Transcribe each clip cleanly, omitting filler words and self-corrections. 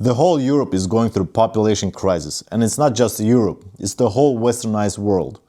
The whole Europe is going through population crisis, and it's not just Europe, it's the whole westernized world,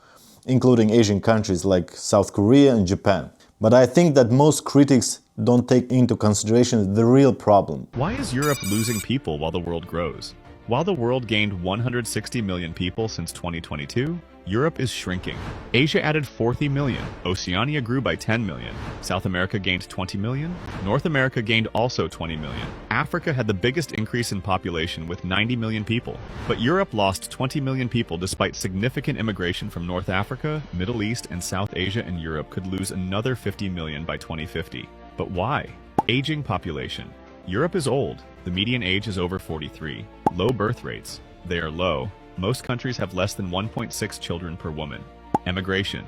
including Asian countries like South Korea and Japan. But I think that most critics don't take into consideration the real problem. Why is Europe losing people while the world grows? While the world gained 160 million people since 2022, Europe is shrinking. Asia added 40 million, Oceania grew by 10 million, South America gained 20 million, North America gained also 20 million. Africa had the biggest increase in population with 90 million people, but Europe lost 20 million people despite significant immigration from North Africa, Middle East, and South Asia, and Europe could lose another 50 million by 2050. But why? Aging population. Europe is old. The median age is over 43. Low birth rates. They are low. Most countries have less than 1.6 children per woman. Emigration.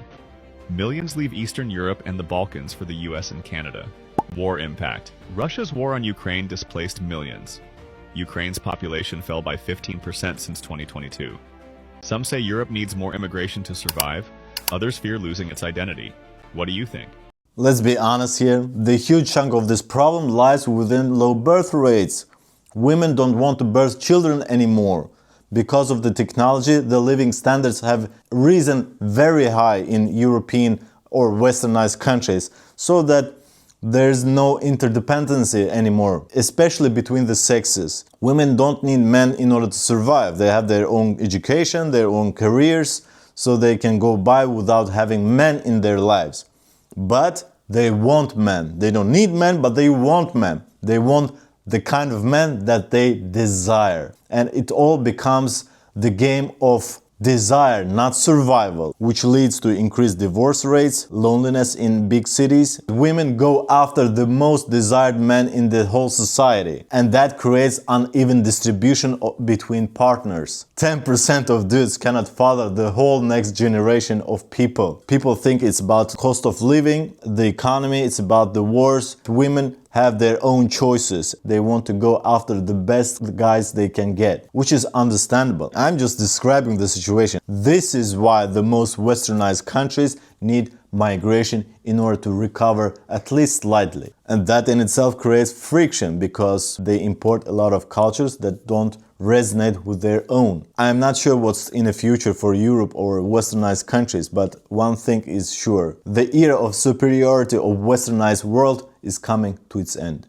Millions leave Eastern Europe and the Balkans for the US and Canada. War impact. Russia's war on Ukraine displaced millions. Ukraine's population fell by 15% since 2022. Some say Europe needs more immigration to survive. Others fear losing its identity. What do you think? Let's be honest here, the huge chunk of this problem lies within low birth rates. Women don't want to birth children anymore. Because of the technology, the living standards have risen very high in European or westernized countries, so that there's no interdependency anymore, especially between the sexes. Women don't need men in order to survive. They have their own education, their own careers, so they can go by without having men in their lives. But they want men. They don't need men, but they want men. They want the kind of men that they desire. And it all becomes the game of desire, not survival, which leads to increased divorce rates, loneliness in big cities. Women go after the most desired men in the whole society, and that creates uneven distribution between partners. 10% of dudes cannot father the whole next generation of people. People think it's about cost of living, the economy, it's about the wars. Women have their own choices. They want to go after the best guys they can get, which is understandable. I'm just describing the situation. This is why the most westernized countries need migration in order to recover at least slightly. And that in itself creates friction because they import a lot of cultures that don't resonate with their own. I'm not sure what's in the future for Europe or westernized countries, but one thing is sure. The era of superiority of westernized world is coming to its end.